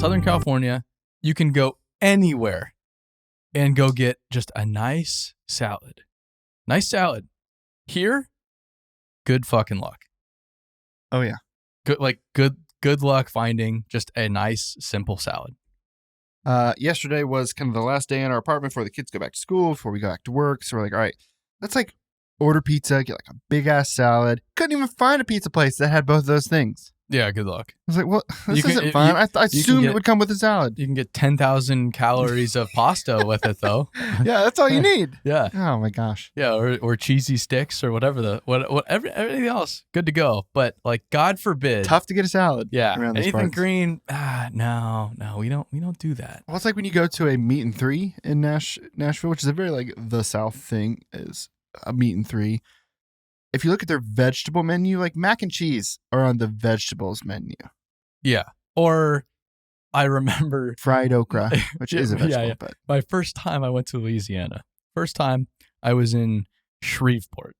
Southern California, you can go anywhere and go get just a nice salad. Nice salad. Here, good fucking luck. Oh yeah. Good luck finding just a nice, simple salad. Yesterday was kind of the last day in our apartment before the kids go back to school, before we go back to work. So we're like, all right, let's like order pizza, get like a big ass salad. Couldn't even find a pizza place that had both of those things. Yeah, good luck. I was like, well, this isn't fun. I assumed it would come with a salad. You can get 10,000 calories of pasta with it, though. Yeah, that's all you need. Yeah. Oh my gosh. Yeah, or cheesy sticks or whatever everything else, good to go. But like, God forbid, Tough to get a salad. Yeah, around these anything parts. green. No, we don't do that. Well, it's like when you go to a meat and three in Nashville, which is a very like the South thing, is a meat and three. If you look at their vegetable menu, like mac and cheese are on the vegetables menu. Yeah. Or I remember Fried okra, which is a vegetable. Yeah. But My first time I went to Louisiana. First time I was in Shreveport.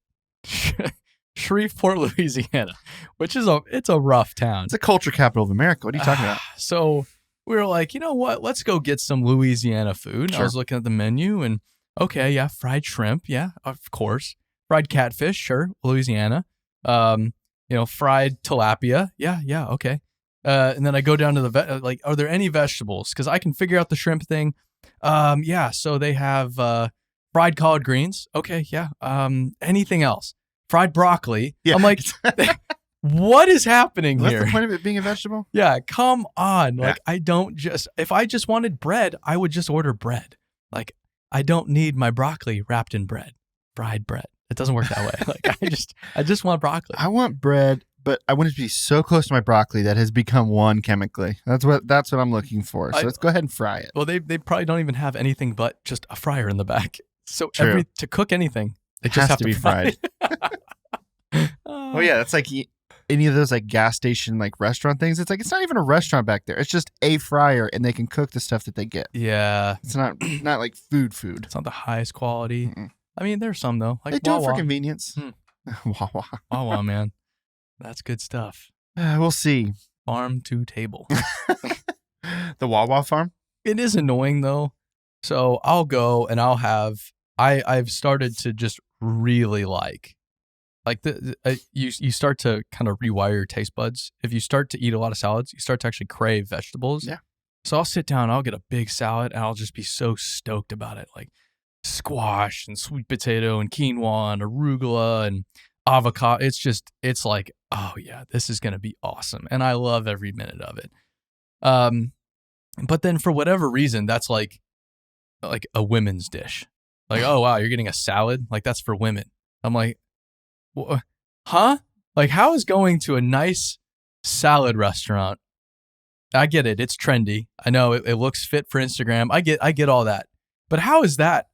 Shreveport, Louisiana, which is it's a rough town. it's a culture capital of America. What are you talking about? So we were like, you know what? Let's go get some Louisiana food. Sure. I was looking at the menu and okay, yeah, fried shrimp. Yeah, of course. Fried catfish, sure, Louisiana. Fried tilapia. Yeah, okay. And then I go down to the are there any vegetables? Because I can figure out the shrimp thing. Yeah, so they have fried collard greens. Okay, yeah. Anything else? Fried broccoli. Yeah. I'm like, what is happening What's here? the point of it being a vegetable? Yeah, come on. Yeah. Like, if I just wanted bread, I would just order bread. Like, I don't need my broccoli wrapped in bread, fried bread. It doesn't work that way. Like, I just want broccoli. I want bread, but I want it to be so close to my broccoli that has become one chemically. That's what I'm looking for. So let's go ahead and fry it. Well, they probably don't even have anything but just a fryer in the back. So True. to cook anything, It just has have to be fried. Oh yeah, that's like any of those like gas station like restaurant things. It's like it's not even a restaurant back there. It's just a fryer, and they can cook the stuff that they get. Yeah, It's not like food. it's not the highest quality. Mm-mm. I mean, there's some though. Like They do it for Wawa. convenience. Wawa. Wawa, man, that's good stuff. We'll see. Farm to table. The Wawa farm. It is annoying though. So I'll go and I'll have. I've started to just really like you start to kind of rewire your taste buds. If you start to eat a lot of salads, you start to actually crave vegetables. Yeah. So I'll sit down, I'll get a big salad, and I'll just be so stoked about it. Like squash and sweet potato and quinoa and arugula and avocado. It's like, oh yeah, this is going to be awesome. And I love every minute of it. But then for whatever reason, that's like a women's dish. Like, oh wow, you're getting a salad? Like that's for women. I'm like, huh? Like, how is going to a nice salad restaurant? I get it. It's trendy. I know it looks fit for Instagram. I get all that. But how is that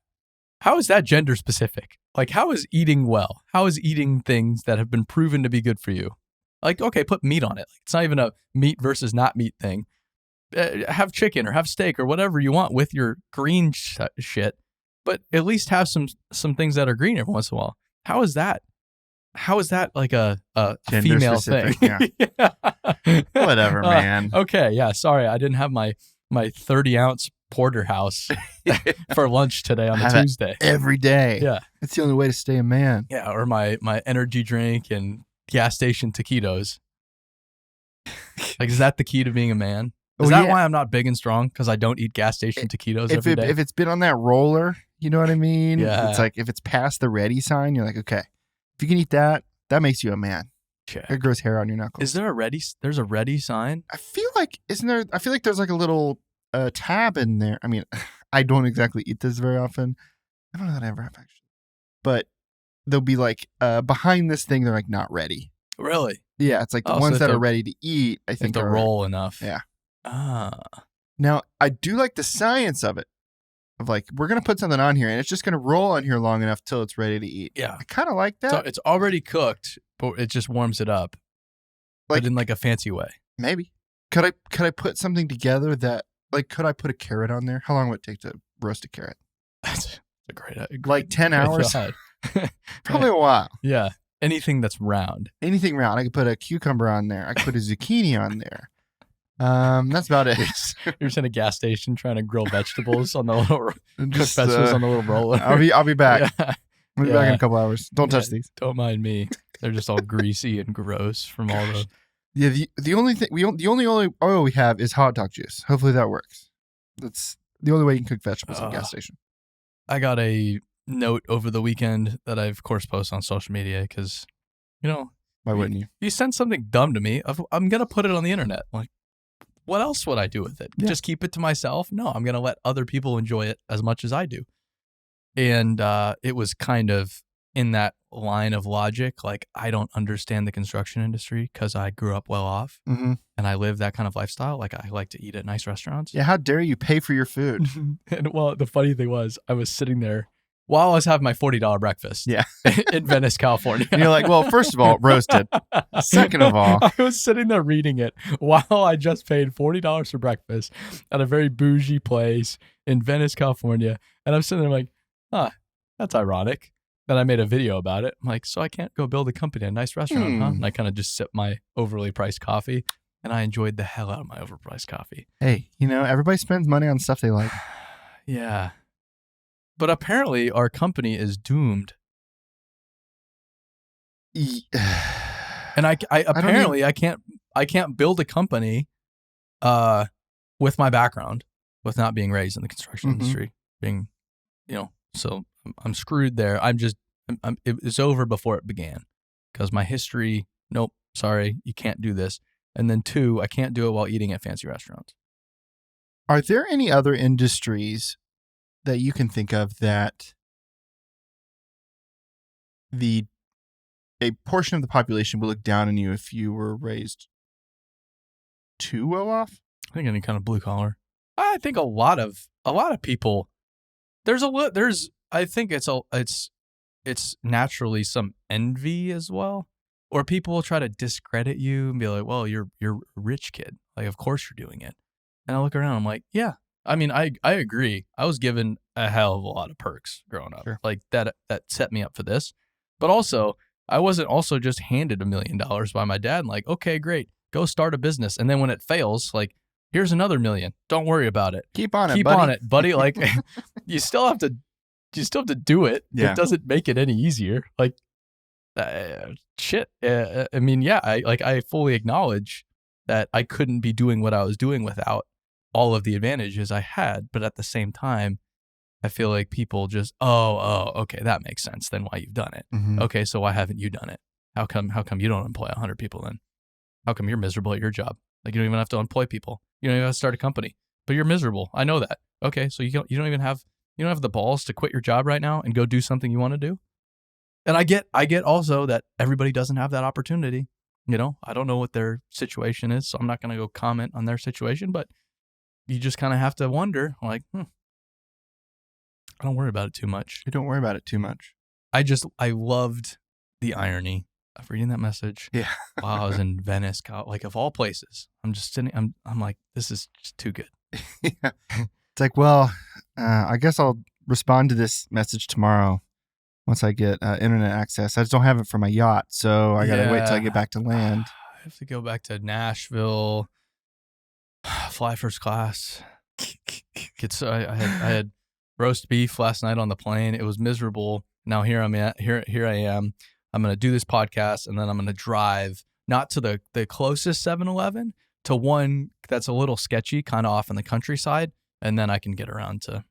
gender specific? Like, how is eating well? How is eating things that have been proven to be good for you? Like, okay, put meat on it. Like, it's not even a meat versus not meat thing. Have chicken or have steak or whatever you want with your green shit. But at least have some things that are green every once in a while. How is that like a Gender female specific, thing? Yeah. Whatever, man. Okay, yeah. Sorry, I didn't have my 30-ounce porterhouse for lunch today on a Tuesday. Every day. Yeah, it's the only way to stay a man. Yeah, or my energy drink and gas station taquitos. Like, is that the key to being a man? Is that why I'm not big and strong? Because I don't eat gas station taquitos every day? If it's been on that roller, you know what I mean? Yeah. It's like if it's past the ready sign, you're like, okay, if you can eat that, that makes you a man. Check. It grows hair on your knuckles. Is there a ready? There's a ready sign? I feel like, I feel like there's like a little tab in there. I mean, I don't exactly eat this very often. I don't know that I ever have actually. But they'll be like, behind this thing, they're like not ready. Really? Yeah, it's like the ones that are ready to eat, I think to roll enough. Yeah. Ah. Now, I do like the science of it. Of like, we're going to put something on here and it's just going to roll on here long enough till it's ready to eat. Yeah. I kind of like that. So it's already cooked, but it just warms it up. Like, but in like a fancy way. Maybe. Could I put something together that, like, could I put a carrot on there? How long would it take to roast a carrot? That's a great like 10 hours? Probably a while. Yeah. Anything that's round. Anything round. I could put a cucumber on there. I could put a zucchini on there. That's about it. You're just in a gas station trying to grill vegetables on the little Just, vegetables on the little roller. I'll be back. Yeah. I'll be back in a couple hours. Don't touch these. Don't mind me. They're just all greasy and gross from all the. Yeah, the only thing the only oil we have is hot dog juice. Hopefully that works. That's the only way you can cook vegetables at a gas station. I got a note over the weekend that I of course post on social media because, Why wouldn't you? You send something dumb to me, I'm gonna put it on the internet. Like, what else would I do with it? Yeah. Just keep it to myself? No, I'm gonna let other people enjoy it as much as I do. And it was kind of in that line of logic. Like, I don't understand the construction industry because I grew up well off Mm-hmm. and I live that kind of lifestyle. Like, I like to eat at nice restaurants. Yeah, how dare you pay for your food? And well, the funny thing was, I was sitting there while I was having my $40 breakfast. Yeah. In Venice, California. And you're like, well, first of all, roasted. Second of all, I was sitting there reading it while I just paid $40 for breakfast at a very bougie place in Venice, California. And I'm sitting there like, that's ironic. Then I made a video about it. I'm like, so I can't go build a company at a nice restaurant, huh? And I kind of just sipped my overly priced coffee, and I enjoyed the hell out of my overpriced coffee. hey, everybody spends money on stuff they like. Yeah. But apparently our company is doomed. And I apparently I can't build a company with my background, with not being raised in the construction industry, being, so I'm screwed there. It was over before it began because my history, nope, sorry, you can't do this. And then 2, I can't do it while eating at fancy restaurants. Are there any other industries that you can think of that a portion of the population will look down on you if you were raised too well off? I think any kind of blue collar. I think a lot of people. I think it's naturally some envy as well, or people will try to discredit you and be like, "Well, you're a rich kid. Like, of course you're doing it." And I look around, I'm like, "Yeah." I mean, I agree. I was given a hell of a lot of perks growing up, like that set me up for this. But also, I wasn't also just handed $1 million by my dad and like, okay, great, go start a business. And then when it fails, like, here's another $1 million. Don't worry about it. Keep on it, buddy. Like, you still have to do it. Yeah. It doesn't make it any easier. Like, shit. I mean, yeah, I fully acknowledge that I couldn't be doing what I was doing without all of the advantages I had. But at the same time, I feel like people just, okay, that makes sense. Then why you've done it? Mm-hmm. Okay, so why haven't you done it? How come you don't employ 100 people then? How come you're miserable at your job? Like, you don't even have to employ people. You don't even have to start a company, but you're miserable. I know that. Okay, so you don't have the balls to quit your job right now and go do something you want to do. And I get also that everybody doesn't have that opportunity. I don't know what their situation is, so I'm not going to go comment on their situation, but you just kind of have to wonder, like, I don't worry about it too much. You don't worry about it too much. I loved the irony of reading that message. Yeah. While I was in Venice, like, of all places. I'm just sitting, I'm like, this is just too good. Yeah. It's like, well, I guess I'll respond to this message tomorrow once I get internet access. I just don't have it for my yacht, so I got to wait till I get back to land. I have to go back to Nashville, fly first class. I had roast beef last night on the plane. It was miserable. Now here I am. I'm going to do this podcast, and then I'm going to drive not to the closest 7-Eleven, to one that's a little sketchy, kind of off in the countryside, and then I can get around to.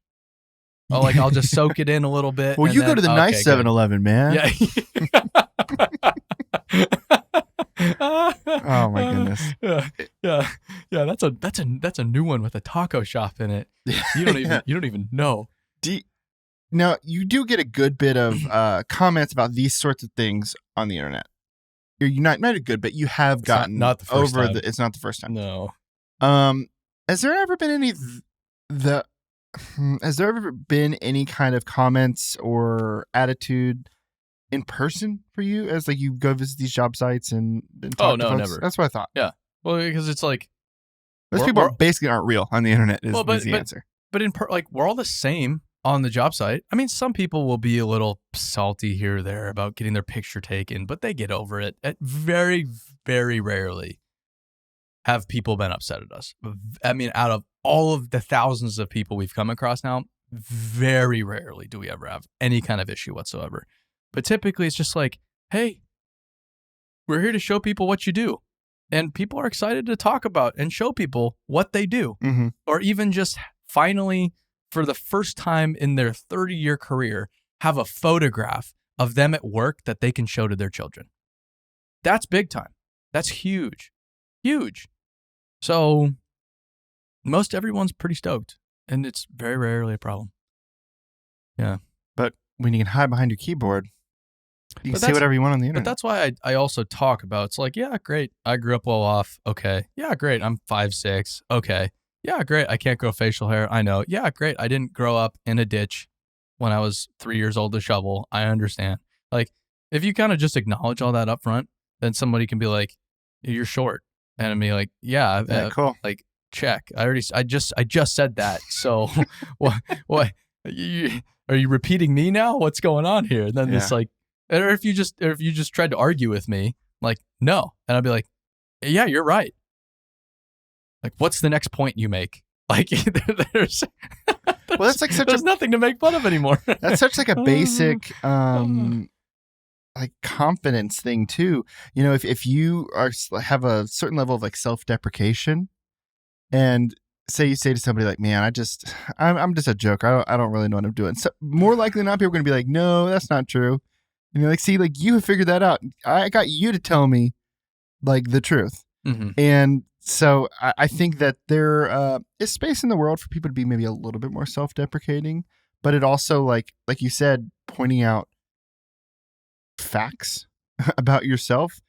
I'll just soak it in a little bit. Well, you go to the nice 7-Eleven, man. Yeah. Oh my goodness. Yeah. That's a new one with a taco shop in it. You don't even know. Now, you do get a good bit of comments about these sorts of things on the internet. You're not a good bit. You have gotten not the first over time. It's not the first time. No. Has there ever been any kind of comments or attitude in person for you as like you go visit these job sites and talk to folks? Never. That's what I thought. Yeah. Well, because it's like those people basically aren't real on the internet is the answer. But we're all the same on the job site. I mean, some people will be a little salty here or there about getting their picture taken, but they get over it. Very, very rarely have people been upset at us. I mean, out of all of the thousands of people we've come across now, very rarely do we ever have any kind of issue whatsoever. But typically it's just like, hey, we're here to show people what you do. And people are excited to talk about and show people what they do. Mm-hmm. Or even just finally, for the first time in their 30-year career, have a photograph of them at work that they can show to their children. That's big time. That's huge. Huge. So most everyone's pretty stoked, and it's very rarely a problem. Yeah. But when you can hide behind your keyboard, you can But say whatever you want on the internet. But that's why I also talk about, it's like, yeah, great. I grew up well off. Okay. Yeah, great. I'm 5'6". Okay. Yeah, great. I can't grow facial hair. I know. Yeah, great. I didn't grow up in a ditch when I was 3 years old to shovel. I understand. Like, if you kind of just acknowledge all that up front, then somebody can be like, you're short. And I'd be like, yeah, cool. Like, check. I just said that. So what are you repeating me now? What's going on here? And then it's like, or if you just tried to argue with me, like, no. And I'd be like, yeah, you're right. Like, what's the next point you make? Like, there's that's like there's nothing to make fun of anymore. That's such like a basic like confidence thing too. You know, if you have a certain level of like self-deprecation, and you say to somebody like, man, I'm just a joker. I don't really know what I'm doing. So more likely than not, people are going to be like, no, that's not true. And you're like, see, like, you have figured that out. I got you to tell me like the truth. Mm-hmm. And so I think that there is space in the world for people to be maybe a little bit more self-deprecating, but it also, like you said, pointing out facts about yourself.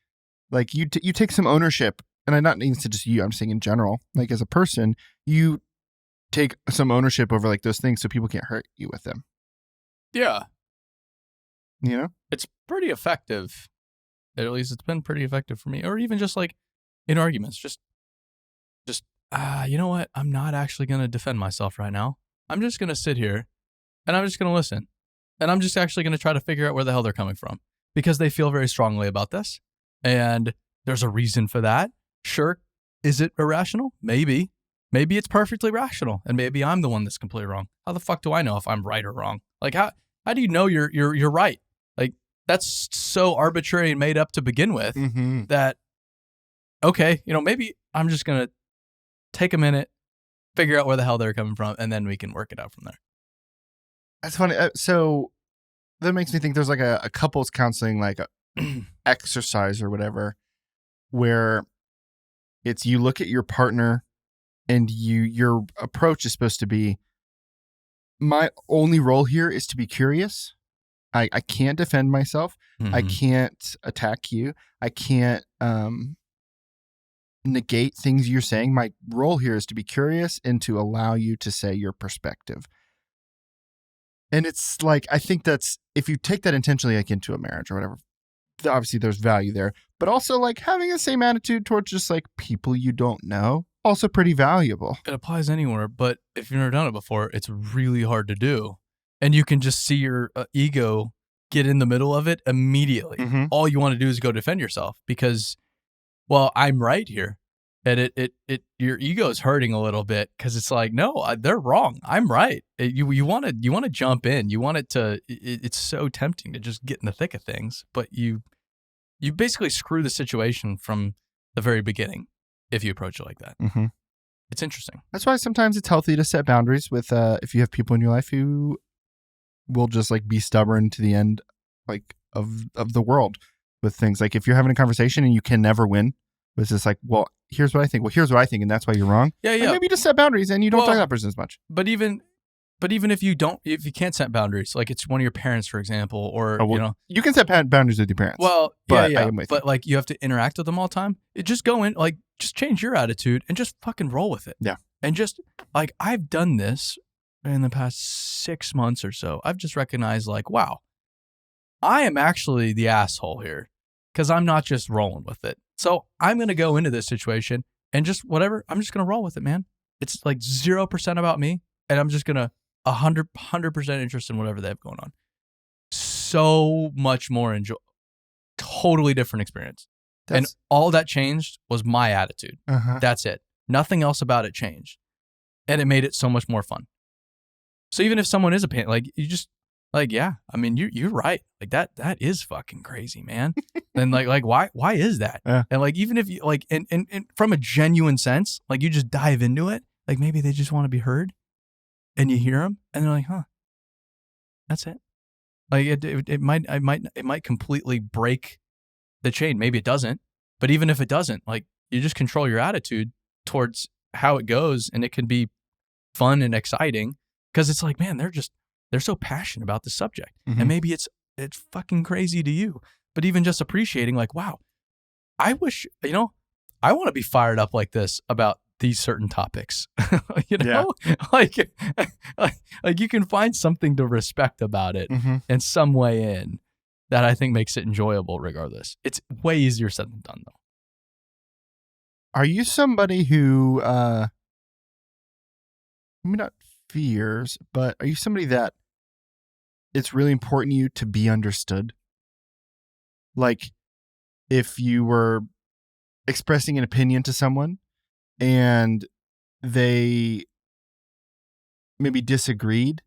Like you take some ownership, and I'm not even to just you, I'm saying in general, like as a person, you take some ownership over like those things so people can't hurt you with them. Yeah. You know? It's pretty effective. At least it's been pretty effective for me. Or even just like in arguments, just you know what? I'm not actually going to defend myself right now. I'm just going to sit here and I'm just going to listen. And I'm just actually going to try to figure out where the hell they're coming from, because they feel very strongly about this. And there's a reason for that. Sure. Is it irrational? Maybe. Maybe it's perfectly rational, and maybe I'm the one that's completely wrong. How the fuck do I know if I'm right or wrong? Like, how do you know you're right? Like, that's so arbitrary and made up to begin with that, okay, you know, maybe I'm just going to take a minute, figure out where the hell they're coming from, and then we can work it out from there. That's funny. So that makes me think there's like a couples counseling, like a exercise or whatever, where it's you look at your partner and your approach is supposed to be, my only role here is to be curious. I can't defend myself. Mm-hmm. I can't attack you. I can't negate things you're saying. My role here is to be curious and to allow you to say your perspective. And it's like, I think that's, if you take that intentionally, like into a marriage or whatever, obviously there's value there, but also like having the same attitude towards just like people you don't know, also pretty valuable. It applies anywhere, but if you've never done it before, it's really hard to do. And you can just see your ego get in the middle of it immediately. Mm-hmm. All you want to do is go defend yourself because, well, I'm right here. And your ego is hurting a little bit because it's like, no, they're wrong. I'm right. You want to jump in. You want it to. It's so tempting to just get in the thick of things, but you basically screw the situation from the very beginning if you approach it like that. Mm-hmm. It's interesting. That's why sometimes it's healthy to set boundaries with if you have people in your life who will just like be stubborn to the end, like of the world with things. Like if you're having a conversation and you can never win, it's just like, well, here's what I think. Well, here's what I think, and that's why you're wrong. Yeah. Like maybe just set boundaries and you don't talk to that person as much. But even if you can't set boundaries, like it's one of your parents, for example, or you can set boundaries with your parents. Well, yeah. But like you have to interact with them all the time. Just go in, like just change your attitude and just fucking roll with it. Yeah. And just like I've done this in the past 6 months or so. I've just recognized like, wow, I am actually the asshole here because I'm not just rolling with it. So I'm going to go into this situation and just whatever, I'm just going to roll with it, man. It's like 0% about me. And I'm just going to 100% interest in whatever they have going on. So much more totally different experience. And all that changed was my attitude. That's it. Nothing else about it changed. And it made it so much more fun. So even if someone is a pain, like you just like, yeah, I mean, you're right. Like that is fucking crazy, man. And like why is that? Yeah. And like, even if you like, and from a genuine sense, like you just dive into it, like maybe they just want to be heard and you hear them and they're like, huh, that's it. Like it might completely break the chain. Maybe it doesn't, but even if it doesn't, like you just control your attitude towards how it goes, and it can be fun and exciting because it's like, man, they're so passionate about the subject, and maybe it's fucking crazy to you, but even just appreciating, like, wow, I wish, I want to be fired up like this about these certain topics, like you can find something to respect about it in some way in that I think makes it enjoyable regardless. It's way easier said than done though. Are you somebody who, maybe not fears, but are you somebody that it's really important to you to be understood? Like if you were expressing an opinion to someone and they maybe disagreed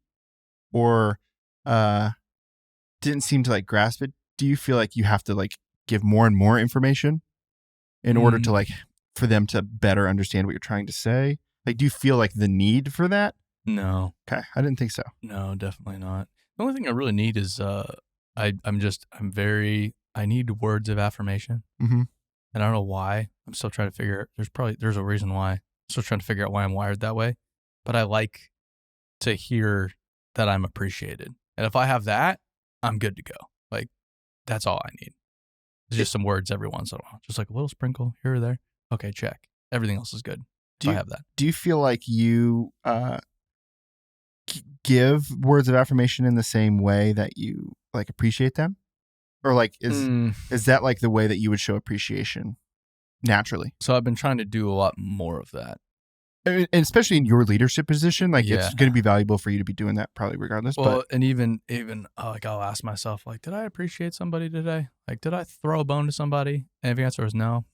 or didn't seem to like grasp it, do you feel like you have to like give more and more information in order to like for them to better understand what you're trying to say? Like, do you feel like the need for that? No. Okay, I didn't think so. No, definitely not. The only thing I really need is I need words of affirmation. And I don't know why. I'm still trying to figure. There's a reason why. I'm still trying to figure out why I'm wired that way. But I like to hear that I'm appreciated, and if I have that, I'm good to go. Like that's all I need. It's just some words every once in a while, just like a little sprinkle here or there. Okay, check. Everything else is good. I have that. Do you feel like you give words of affirmation in the same way that you like appreciate them, or like is that like the way that you would show appreciation naturally? So I've been trying to do a lot more of that, and especially in your leadership position. Like it's going to be valuable for you to be doing that probably regardless. Well, and even like I'll ask myself, like, did I appreciate somebody today? Like, did I throw a bone to somebody? And if the answer is no,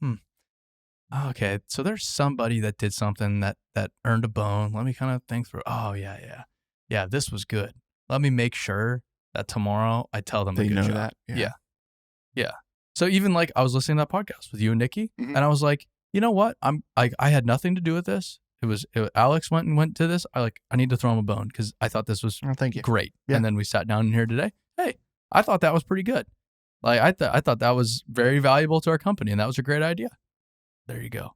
okay, so there's somebody that did something that earned a bone. Let me kind of think through. Oh yeah, this was good. Let me make sure that tomorrow I tell them they a good know job. that. Yeah. So even like I was listening to that podcast with you and Nikki, and I was like, you know what? I had nothing to do with this. It was Alex went to this. I need to throw him a bone because I thought this was great. Yeah. And then we sat down in here today. Hey, I thought that was pretty good. Like I thought that was very valuable to our company, and that was a great idea. There you go.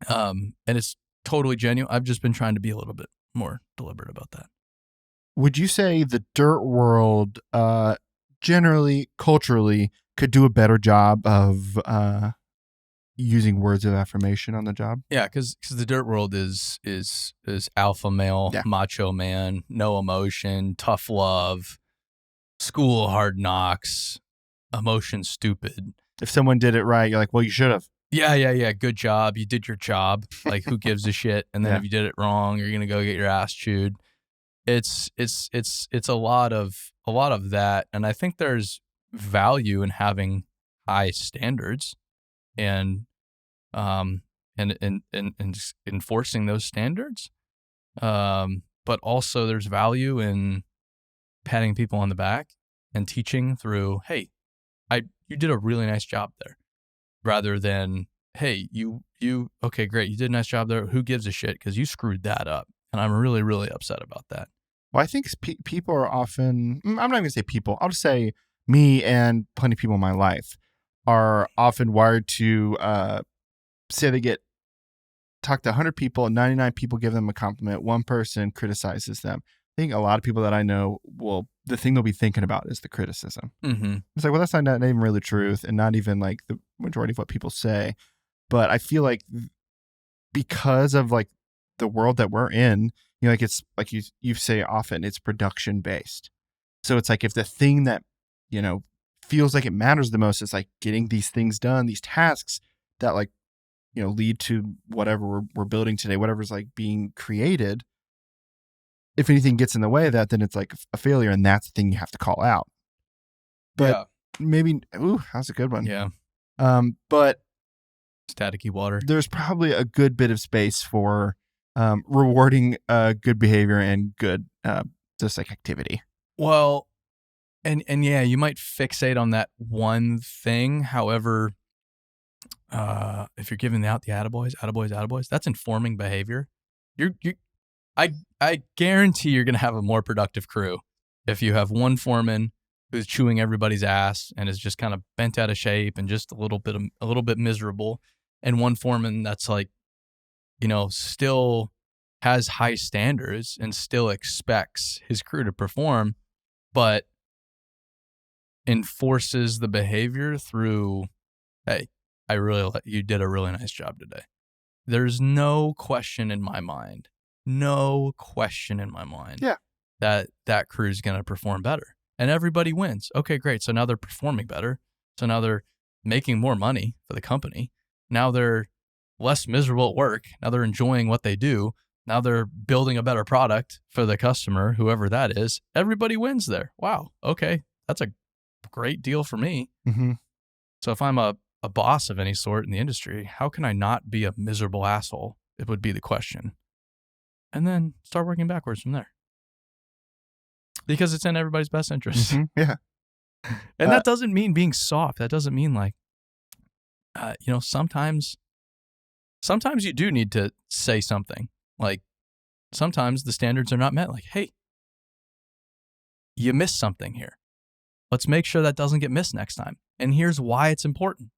And it's totally genuine. I've just been trying to be a little bit more deliberate about that. Would you say the dirt world, generally, culturally, could do a better job of using words of affirmation on the job? Yeah, because the dirt world is alpha male, macho man, no emotion, tough love, school hard knocks, emotion stupid. If someone did it right, you're like, well, you should have. Yeah. Good job. You did your job. Like, who gives a shit? And then if you did it wrong, you're gonna go get your ass chewed. It's a lot of that, and I think there's value in having high standards and enforcing those standards. But also there's value in patting people on the back and teaching through, hey, you did a really nice job there. Rather than, hey, you okay, great, you did a nice job there. Who gives a shit? Because you screwed that up, and I'm really, really upset about that. Well, I think people are often. I'm not going to say people. I'll just say me and plenty of people in my life are often wired to say they talk to 100 people, and 99 people give them a compliment. One person criticizes them. I think a lot of people that I know the thing they'll be thinking about is the criticism. It's like, well, that's not even really the truth, and not even like the majority of what people say. But I feel like because of like the world that we're in, like it's like you say often, it's production based. So it's like if the thing that feels like it matters the most is like getting these things done, these tasks that like lead to whatever we're building today, whatever's like being created. If anything gets in the way of that, then it's like a failure, and that's the thing you have to call out. But maybe, that's a good one. Yeah. But Staticky water. there's probably a good bit of space for rewarding good behavior and good just like activity. Well, and yeah, you might fixate on that one thing. However, if you're giving out the attaboys, that's informing behavior. I guarantee you're gonna have a more productive crew if you have one foreman who's chewing everybody's ass and is just kind of bent out of shape and just a little bit miserable, and one foreman that's like, still has high standards and still expects his crew to perform, but enforces the behavior through, hey, you did a really nice job today. There's no question in my mind Yeah. that crew's going to perform better, and everybody wins. Okay, great. So now they're performing better. So now they're making more money for the company. Now they're less miserable at work. Now they're enjoying what they do. Now they're building a better product for the customer, whoever that is. Everybody wins there. Wow. Okay. That's a great deal for me. Mm-hmm. So if I'm a boss of any sort in the industry, how can I not be a miserable asshole? It would be the question. And then start working backwards from there. Because it's in everybody's best interest. Mm-hmm. Yeah. And that doesn't mean being soft. That doesn't mean like, sometimes you do need to say something. Like sometimes the standards are not met. Like, hey, you missed something here. Let's make sure that doesn't get missed next time. And here's why it's important.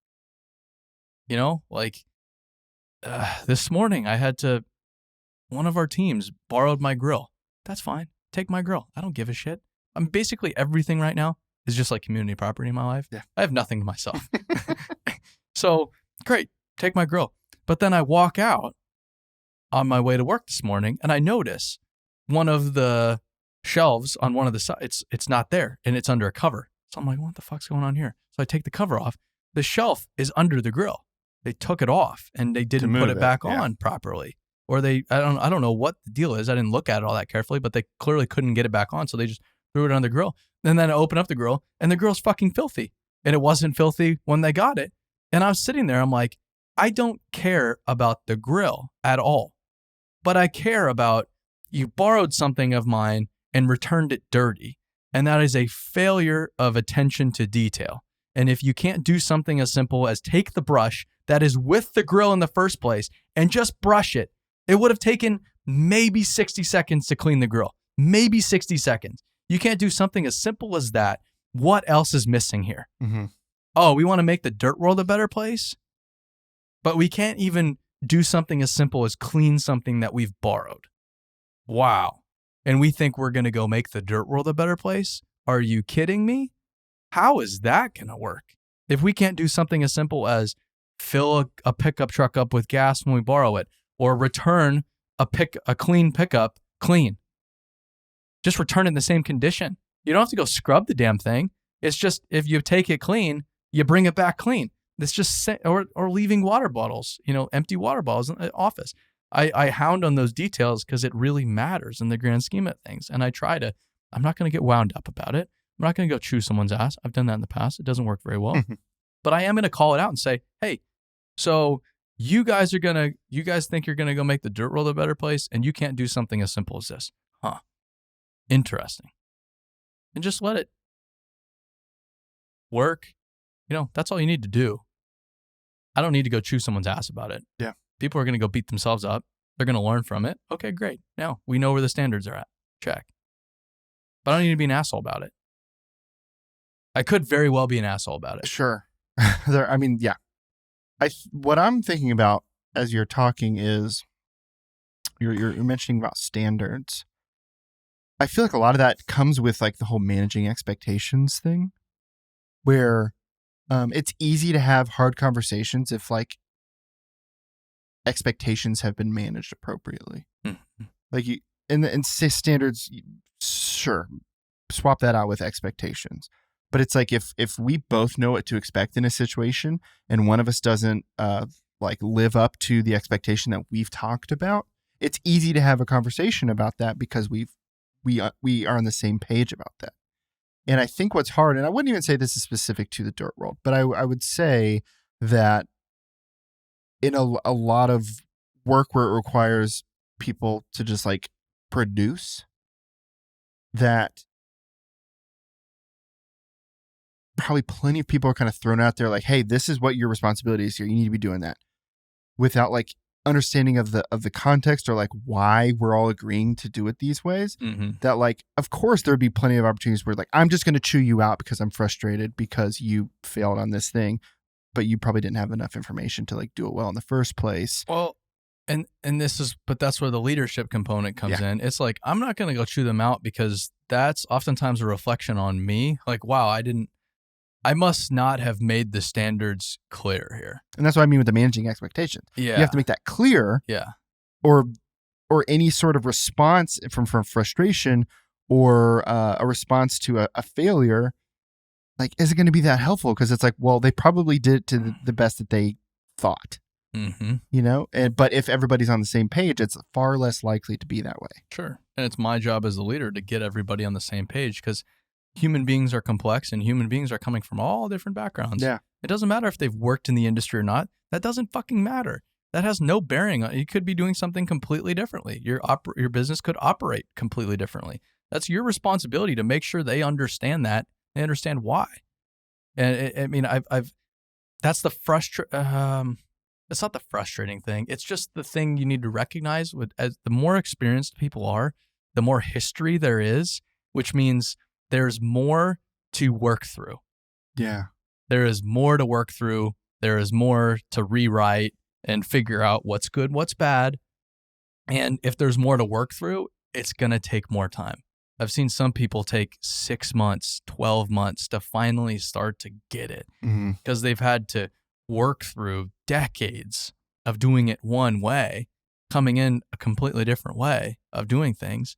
This morning one of our teams borrowed my grill. That's fine. Take my grill. I don't give a shit. Basically everything right now is just like community property in my life. Yeah. I have nothing to myself. So great, take my grill. But then I walk out on my way to work this morning and I notice one of the shelves on one of the sides, it's not there and it's under a cover. So I'm like, what the fuck's going on here? So I take the cover off. The shelf is under the grill. They took it off and they didn't put it back on properly. Or I don't know what the deal is. I didn't look at it all that carefully, but they clearly couldn't get it back on. So they just threw it on the grill. And then I open up the grill and the grill's fucking filthy. And it wasn't filthy when they got it. And I was sitting there, I'm like, I don't care about the grill at all. But I care about you borrowed something of mine and returned it dirty. And that is a failure of attention to detail. And if you can't do something as simple as take the brush that is with the grill in the first place and just brush it, it would have taken maybe 60 seconds to clean the grill. Maybe 60 seconds. You can't do something as simple as that. What else is missing here? Mm-hmm. Oh, we want to make the dirt world a better place? But we can't even do something as simple as clean something that we've borrowed. Wow. And we think we're going to go make the dirt world a better place? Are you kidding me? How is that going to work? If we can't do something as simple as fill a pickup truck up with gas when we borrow it, or return a clean pickup clean. Just return it in the same condition. You don't have to go scrub the damn thing. It's just if you take it clean, you bring it back clean. It's just or leaving water bottles, empty water bottles in the office. I hound on those details because it really matters in the grand scheme of things. And I'm not going to get wound up about it. I'm not going to go chew someone's ass. I've done that in the past. It doesn't work very well. But I am going to call it out and say, hey, so you guys think you're going to go make the dirt world a better place and you can't do something as simple as this. Huh. Interesting. And just let it work. That's all you need to do. I don't need to go chew someone's ass about it. Yeah. People are going to go beat themselves up. They're going to learn from it. Okay, great. Now we know where the standards are at. Check. But I don't need to be an asshole about it. I could very well be an asshole about it. Sure. Yeah. What I'm thinking about as you're talking is you're mentioning about standards. I feel like a lot of that comes with like the whole managing expectations thing, where it's easy to have hard conversations if like expectations have been managed appropriately. Mm-hmm. Like and say standards, sure, swap that out with expectations. But it's like if we both know what to expect in a situation and one of us doesn't live up to the expectation that we've talked about, it's easy to have a conversation about that because we are on the same page about that. And I think what's hard, and I wouldn't even say this is specific to the dirt world, but I would say that in a lot of work where it requires people to just like produce, that probably plenty of people are kind of thrown out there like, hey, this is what your responsibility is here. You need to be doing that, without like understanding of the context or like why we're all agreeing to do it these ways. Mm-hmm. That like, of course there would be plenty of opportunities where like, I'm just going to chew you out because I'm frustrated because you failed on this thing, but you probably didn't have enough information to like do it well in the first place. Well, and but that's where the leadership component comes in. It's like, I'm not going to go chew them out because that's oftentimes a reflection on me. Like, wow, I must not have made the standards clear here. And that's what I mean with the managing expectations. Yeah. You have to make that clear. Yeah. Or any sort of response from frustration or a response to a failure, like, is it going to be that helpful? Because it's like, well, they probably did it to the best that they thought, you know? But if everybody's on the same page, it's far less likely to be that way. Sure. And it's my job as a leader to get everybody on the same page, because human beings are complex and human beings are coming from all different backgrounds. Yeah. It doesn't matter if they've worked in the industry or not. That doesn't fucking matter. That has no bearing on, you could be doing something completely differently. Your business could operate completely differently. That's your responsibility to make sure they understand that. They understand why. And I mean, that's the it's not the frustrating thing. It's just the thing you need to recognize as the more experienced people are, the more history there is, which means there's more to work through. Yeah. There is more to work through. There is more to rewrite and figure out what's good, what's bad. And if there's more to work through, it's going to take more time. I've seen some people take 6 months, 12 months to finally start to get it, because they've had to work through decades of doing it one way, coming in a completely different way of doing things.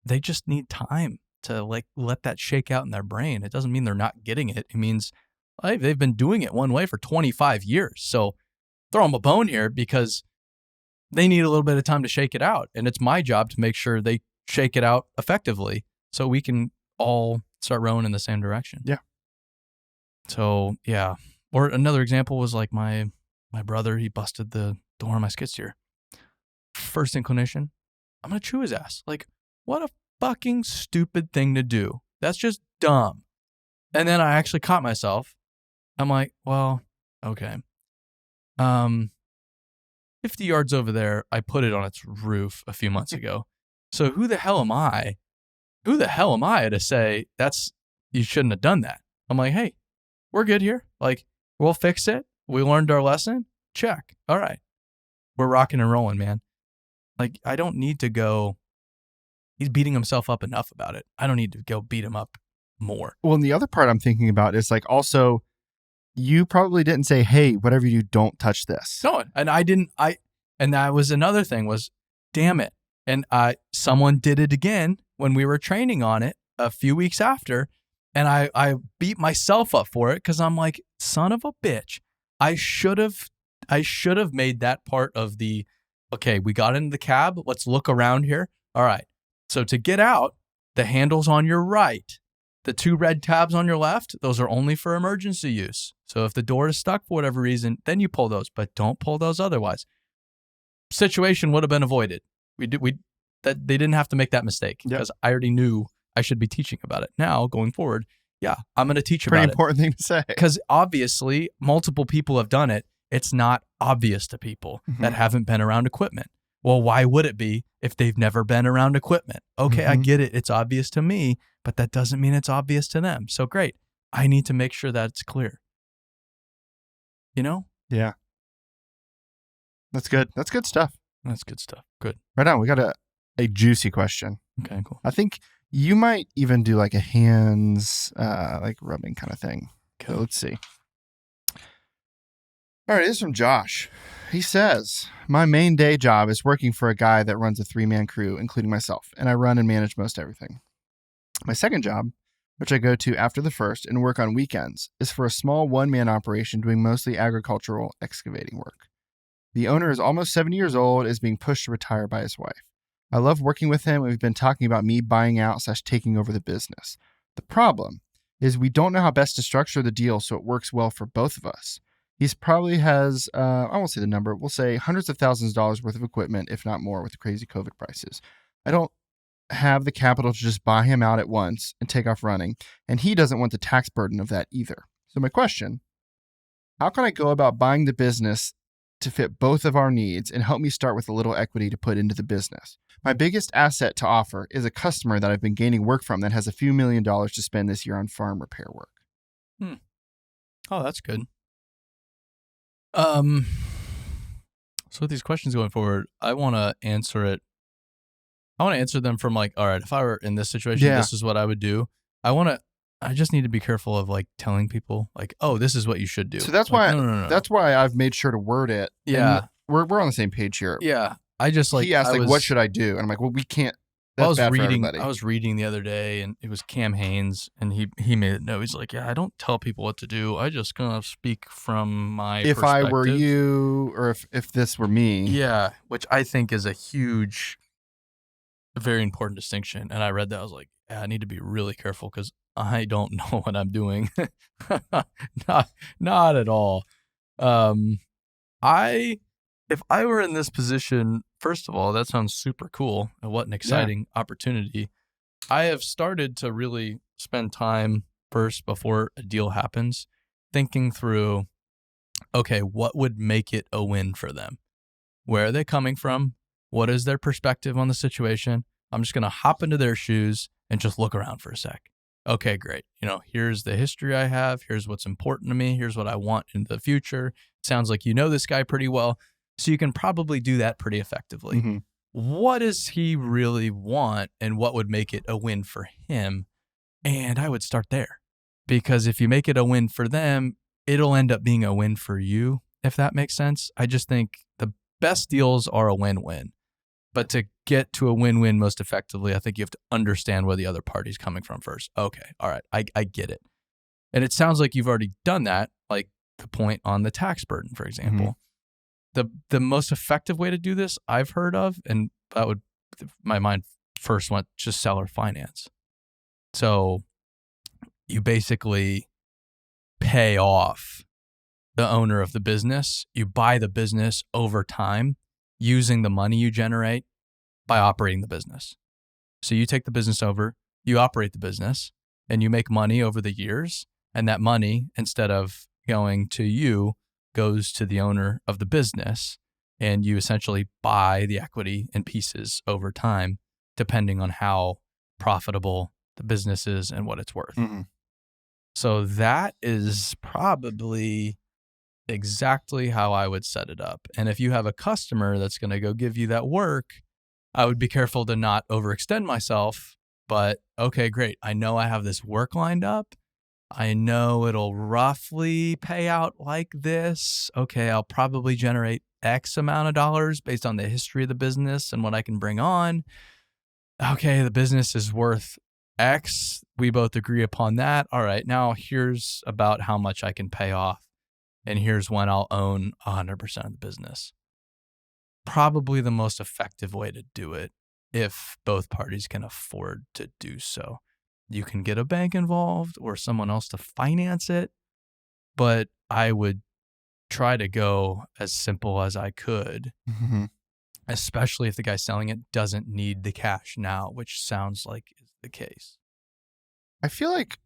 They just need time to like let that shake out in their brain. It doesn't mean they're not getting it. It means they've been doing it one way for 25 years. So throw them a bone here, because they need a little bit of time to shake it out. And it's my job to make sure they shake it out effectively so we can all start rowing in the same direction. Yeah. So yeah. Or another example was like my brother, he busted the door on my skid steer. First inclination, I'm going to chew his ass. Like, what a fucking stupid thing to do. That's just dumb. And then I actually caught myself. I'm like, well, okay. 50 yards over there, I put it on its roof a few months ago. So who the hell am I? Who the hell am I to say you shouldn't have done that? I'm like, hey, we're good here. Like, we'll fix it. We learned our lesson. Check. All right. We're rocking and rolling, man. Like, I don't need to go. He's beating himself up enough about it. I don't need to go beat him up more. Well, and the other part I'm thinking about is like, also, you probably didn't say, hey, whatever you do, don't touch this. No, and I didn't. And that was another thing was, damn it. And someone did it again when we were training on it a few weeks after. And I beat myself up for it, because I'm like, son of a bitch. I should have made that part of the, okay, we got into the cab. Let's look around here. All right. So to get out, the handle's on your right. The 2 red tabs on your left, those are only for emergency use. So if the door is stuck for whatever reason, then you pull those, but don't pull those otherwise. Situation would have been avoided. They didn't have to make that mistake, because I already knew I should be teaching about it. Now, going forward, yeah, I'm going to teach about it. Pretty important thing to say. Because obviously, multiple people have done it. It's not obvious to people that haven't been around equipment. Well, why would it be if they've never been around equipment? Okay, I get it. It's obvious to me, but that doesn't mean it's obvious to them. So great. I need to make sure that it's clear. You know? Yeah. That's good. That's good stuff. That's good stuff. Good. Right on. We got a juicy question. Okay, cool. I think you might even do like a hands, like rubbing kind of thing. Okay, let's see. All right, this is from Josh. He says, my main day job is working for a guy that runs a 3-man crew, including myself, and I run and manage most everything. My second job, which I go to after the first and work on weekends, is for a small 1-man operation doing mostly agricultural excavating work. The owner is almost 70 years old, is being pushed to retire by his wife. I love working with him, and we've been talking about me buying out / taking over the business. The problem is we don't know how best to structure the deal so it works well for both of us. He's probably has, I won't say the number, we'll say hundreds of thousands of dollars worth of equipment, if not more, with the crazy COVID prices. I don't have the capital to just buy him out at once and take off running, and he doesn't want the tax burden of that either. So my question, how can I go about buying the business to fit both of our needs and help me start with a little equity to put into the business? My biggest asset to offer is a customer that I've been gaining work from that has a few $1,000,000 to spend this year on farm repair work. Oh, that's good. So with these questions going forward, I want to answer them from like, all right, if I were in this situation, this is what I would do. I just need to be careful of like telling people like, oh, this is what you should do. So that's like, why, no. That's why I've made sure to word it. Yeah. We're on the same page here. Yeah. I just like, he asked like, what should I do? And I'm like, well, we can't. That's bad for everybody. I was reading the other day, and it was Cam Haynes, and he made it know. He's like, yeah, I don't tell people what to do. I just kind of speak from my if perspective. I were you, or if this were me. Yeah, which I think is a very important distinction. And I read that, I was like, yeah, I need to be really careful because I don't know what I'm doing. Not at all. If I were in this position, first of all, that sounds super cool. And what an exciting opportunity. I have started to really spend time first before a deal happens, thinking through, okay, what would make it a win for them? Where are they coming from? What is their perspective on the situation? I'm just going to hop into their shoes and just look around for a sec. Okay, great. Here's the history I have. Here's what's important to me. Here's what I want in the future. It sounds like you know this guy pretty well. So you can probably do that pretty effectively. Mm-hmm. What does he really want and what would make it a win for him? And I would start there, because if you make it a win for them, it'll end up being a win for you, if that makes sense. I just think the best deals are a win-win. But to get to a win-win most effectively, I think you have to understand where the other party's coming from first. Okay, all right, I get it. And it sounds like you've already done that, like the point on the tax burden, for example. Mm-hmm. The most effective way to do this I've heard of, and that would, my mind first went just seller finance. So you basically pay off the owner of the business. You buy the business over time using the money you generate by operating the business. So you take the business over, you operate the business, and you make money over the years. And that money, instead of going to you, goes to the owner of the business, and you essentially buy the equity in pieces over time, depending on how profitable the business is and what it's worth. Mm-hmm. So that is probably exactly how I would set it up. And if you have a customer that's going to go give you that work, I would be careful to not overextend myself. But okay, great. I know I have this work lined up. I know it'll roughly pay out like this. Okay, I'll probably generate X amount of dollars based on the history of the business and what I can bring on. Okay, the business is worth X. We both agree upon that. All right, now here's about how much I can pay off. And here's when I'll own 100% of the business. Probably the most effective way to do it if both parties can afford to do so. You can get a bank involved or someone else to finance it, but I would try to go as simple as I could, mm-hmm. especially if the guy selling it doesn't need the cash now, which sounds like is the case. I feel like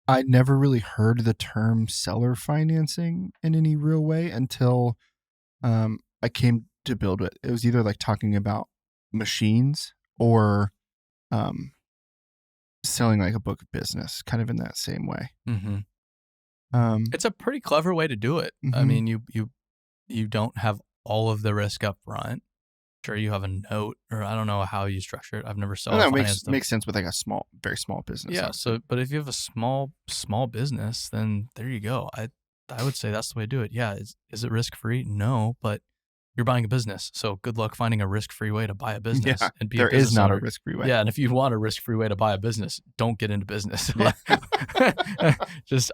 I never really heard the term seller financing in any real way until I came to BuildWitt. It was either like talking about machines or selling like a book of business, kind of in that same way. Mm-hmm. It's a pretty clever way to do it. Mm-hmm. I mean, you don't have all of the risk up front. Sure, you have a note, or I don't know how you structure it. I've never sold. That makes sense with like a very small business. Yeah. So, but if you have a small business, then there you go. I would say that's the way to do it. Yeah. Is it risk free? No, but you're buying a business, so good luck finding a risk free way to buy a business. Yeah, and be there a business is not owner. a risk free way. Yeah, and if you want a risk free way to buy a business, don't get into business. Yeah.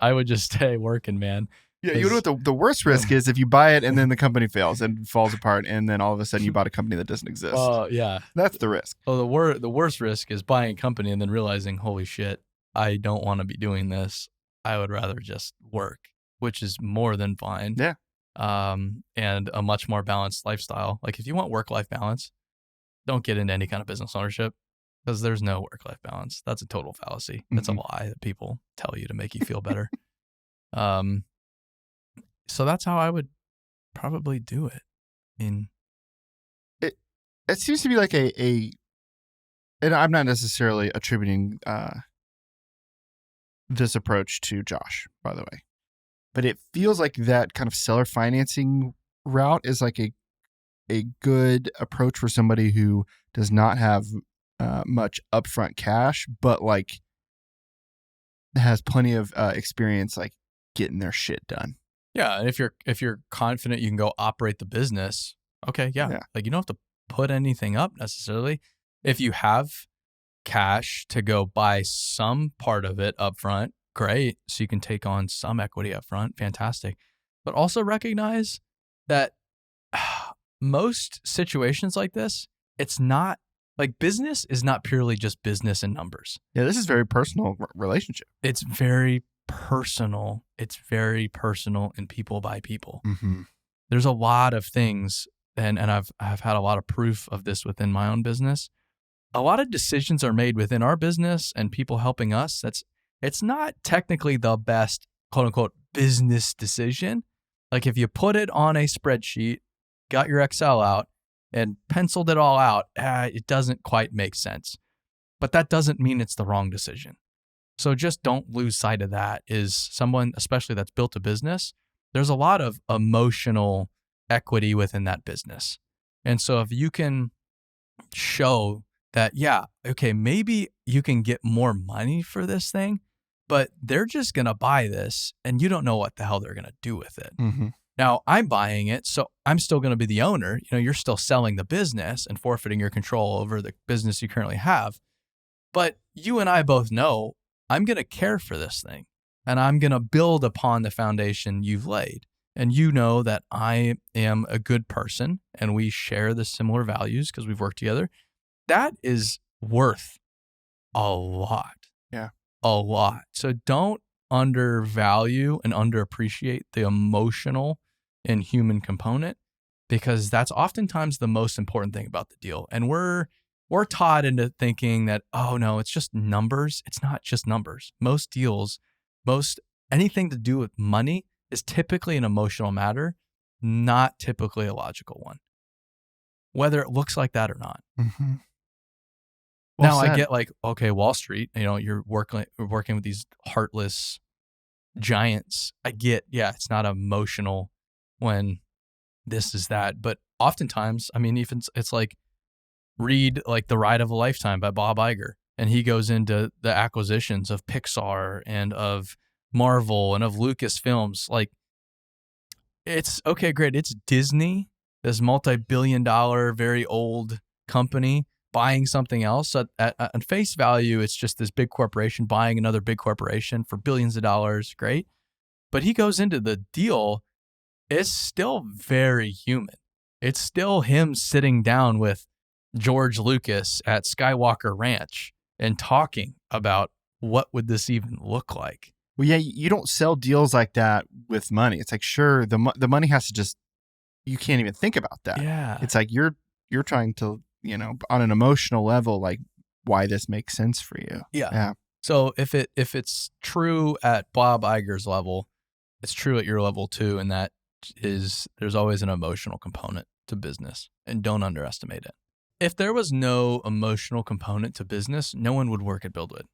I would just stay working, man. Yeah, you know what the worst risk is if you buy it and then the company fails and falls apart, and then all of a sudden you bought a company that doesn't exist. Yeah, that's the risk. Oh, the worst risk is buying a company and then realizing, holy shit, I don't want to be doing this. I would rather just work. which is more than fine. Yeah. And a much more balanced lifestyle. Like if you want work-life balance, don't get into any kind of business ownership because there's no work-life balance. That's a total fallacy. That's a lie that people tell you to make you feel better. So that's how I would probably do it. It seems to be like and I'm not necessarily attributing this approach to Josh, by the way, but it feels like that kind of seller financing route is like a good approach for somebody who does not have much upfront cash, but like has plenty of experience like getting their shit done. Yeah, and if you're confident you can go operate the business, okay, yeah. Like you don't have to put anything up necessarily. If you have cash to go buy some part of it up front, great. So you can take on some equity up front, fantastic. But also recognize that most situations like this, it's not like business is not purely just business and numbers. Yeah, this is very personal relationship. It's very personal. It's very personal and people by people. There's a lot of things, and I've had a lot of proof of this within my own business. A lot of decisions are made within our business and people helping us. It's not technically the best quote unquote business decision. Like if you put it on a spreadsheet, got your Excel out and penciled it all out, it doesn't quite make sense. But that doesn't mean it's the wrong decision. So just don't lose sight of that. Is someone, especially that's built a business, there's a lot of emotional equity within that business. And so if you can show that, yeah, okay, maybe you can get more money for this thing, but they're just going to buy this and you don't know what the hell they're going to do with it. Now I'm buying it, so I'm still going to be the owner. You know, you're still selling the business and forfeiting your control over the business you currently have. But you and I both know I'm going to care for this thing and I'm going to build upon the foundation you've laid. And you know that I am a good person and we share the similar values because we've worked together. That is worth a lot. Yeah. A lot. So don't undervalue and underappreciate the emotional and human component, because that's oftentimes the most important thing about the deal. And we're taught into thinking that, oh no, it's just numbers. It's not just numbers. Most deals, anything to do with money is typically an emotional matter, not typically a logical one, whether it looks like that or not. Now I get like, okay, Wall Street, you know, you're working with these heartless giants. I get, yeah, it's not emotional when this is that, but oftentimes, I mean, even it's like read like The Ride of a Lifetime by Bob Iger, and he goes into the acquisitions of Pixar and of Marvel and of Lucasfilms. Like, it's okay, great. It's Disney, this multi-billion-dollar, very old company buying something else. So at face value, it's just this big corporation buying another big corporation for billions of dollars. Great. But he goes into the deal. It's still very human. It's still him sitting down with George Lucas at Skywalker Ranch and talking about what would this even look like. Well, yeah, you don't sell deals like that with money. It's like, sure, the money has to just, you can't even think about that. Yeah. It's like you're trying to, you know, on an emotional level, like why this makes sense for you. Yeah. So if it's true at Bob Iger's level, it's true at your level too. And that is, there's always an emotional component to business, and don't underestimate it. If there was no emotional component to business, no one would work at BuildWitt.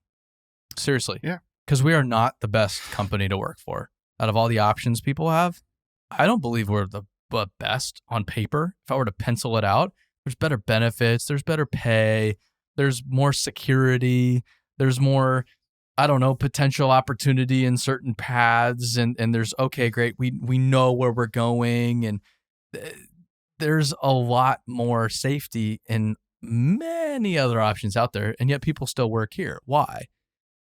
Seriously. Yeah. Because we are not the best company to work for. Out of all the options people have, I don't believe we're the best on paper. If I were to pencil it out, there's better benefits, there's better pay, there's more security, there's more, I don't know, potential opportunity in certain paths, and there's, okay, great, we know where we're going, and there's a lot more safety in many other options out there, and yet people still work here. Why?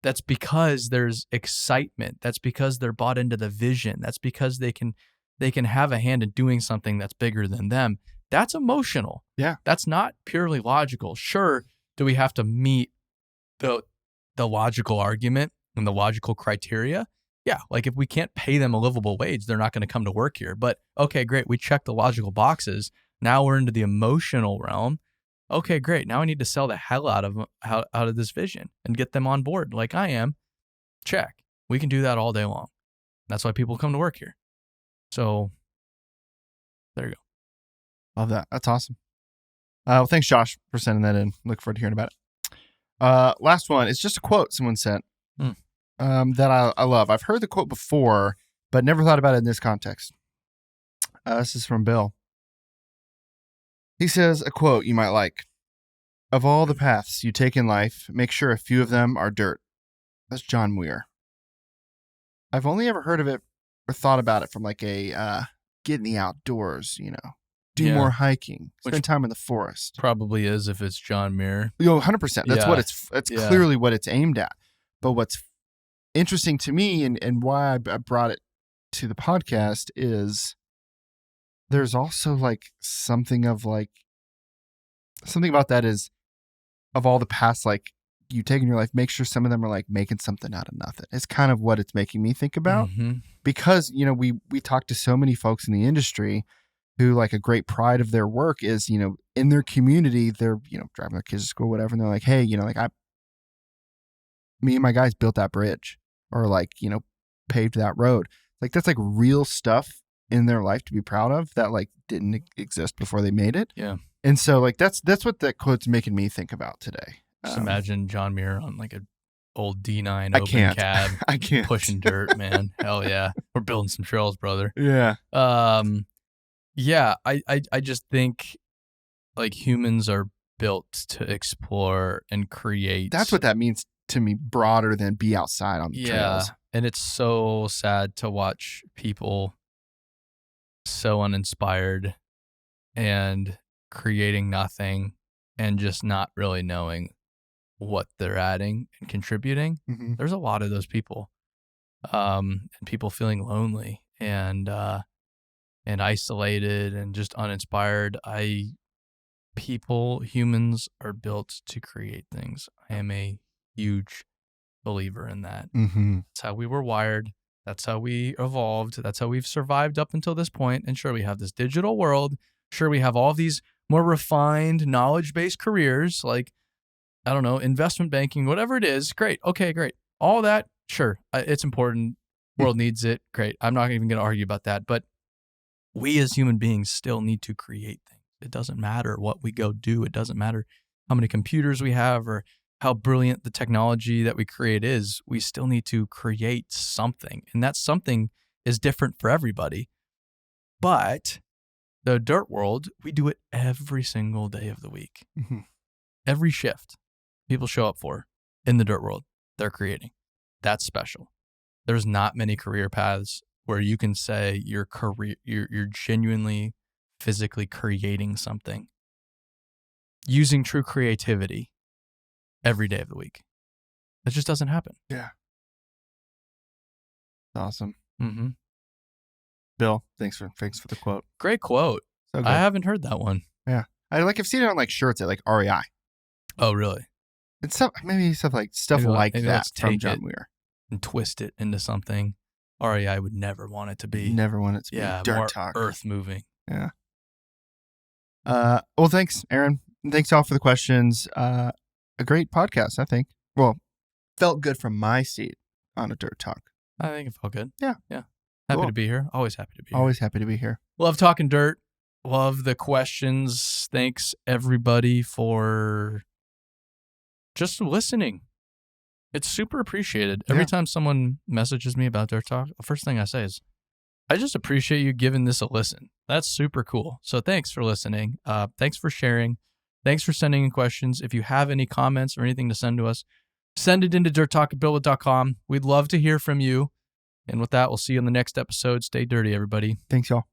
That's because there's excitement. That's because they're bought into the vision. That's because they can have a hand in doing something that's bigger than them. That's emotional. Yeah. That's not purely logical. Sure, do we have to meet the logical argument and the logical criteria? Yeah, like if we can't pay them a livable wage, they're not going to come to work here. But okay, great. We checked the logical boxes. Now we're into the emotional realm. Okay, great. Now I need to sell the hell out of this vision and get them on board like I am. Check. We can do that all day long. That's why people come to work here. So there you go. Love that. That's awesome. Well, thanks, Josh, for sending that in. Look forward to hearing about it. Last one. It's just a quote someone sent that I love. I've heard the quote before, but never thought about it in this context. This is from Bill. He says a quote you might like. Of all the paths you take in life, make sure a few of them are dirt. That's John Muir. I've only ever heard of it or thought about it from like a get in the outdoors, do more hiking, spend time in the forest. Probably is if it's John Muir. 100%. That's what that's clearly what it's aimed at. But what's interesting to me and why I brought it to the podcast is there's also like something about that is of all the past, like you take in your life, make sure some of them are like making something out of nothing. It's kind of what it's making me think about because, we talk to so many folks in the industry who like a great pride of their work is, in their community, they're, driving their kids to school, whatever. And they're like, hey, me and my guys built that bridge or like, paved that road. Like that's like real stuff in their life to be proud of that like didn't exist before they made it. Yeah. And so like that's what that quote's making me think about today. Just imagine John Muir on like an old D9 open cab. I can't. Pushing dirt, man. Hell yeah. We're building some trails, brother. Yeah. Yeah, I just think like humans are built to explore and create. That's what that means to me, broader than be outside on the trails. And it's so sad to watch people so uninspired and creating nothing and just not really knowing what they're adding and contributing. Mm-hmm. There's a lot of those people, and people feeling lonely and isolated and just uninspired. Humans are built to create things. I am a huge believer in that. Mm-hmm. That's how we were wired. That's how we evolved. That's how we've survived up until this point. And sure, we have this digital world. Sure, we have all these more refined, knowledge-based careers like, I don't know, investment banking, whatever it is. Great. Okay, great. All that, sure, it's important. World needs it. Great. I'm not even going to argue about that. But we as human beings still need to create things. It doesn't matter what we go do. It doesn't matter how many computers we have or how brilliant the technology that we create is. We still need to create something. And that something is different for everybody. But the dirt world, we do it every single day of the week. Mm-hmm. Every shift people show up for in the dirt world, they're creating. That's special. There's not many career paths where you can say you're genuinely physically creating something using true creativity every day of the week. That just doesn't happen. Yeah. Awesome. Mm-hmm. Bill, thanks for the quote. Great quote. So good. I haven't heard that one. Yeah. I've seen it on like shirts at like REI. Oh, really? It's stuff like that from John Muir. And twist it into something REI would never want it to be. Never want it to be. Dirt more talk. Earth moving. Yeah. Well, thanks, Aaron. And thanks all for the questions. A great podcast, I think. Well, felt good from my seat on a Dirt Talk. I think it felt good. Yeah. Happy to be here. Always happy to be here. Always happy to be here. Love talking dirt. Love the questions. Thanks everybody for just listening. It's super appreciated. Every time someone messages me about Dirt Talk, the first thing I say is, I just appreciate you giving this a listen. That's super cool. So thanks for listening. Thanks for sharing. Thanks for sending in questions. If you have any comments or anything to send to us, send it into dirttalk@buildwit.com. We'd love to hear from you. And with that, we'll see you on the next episode. Stay dirty, everybody. Thanks, y'all.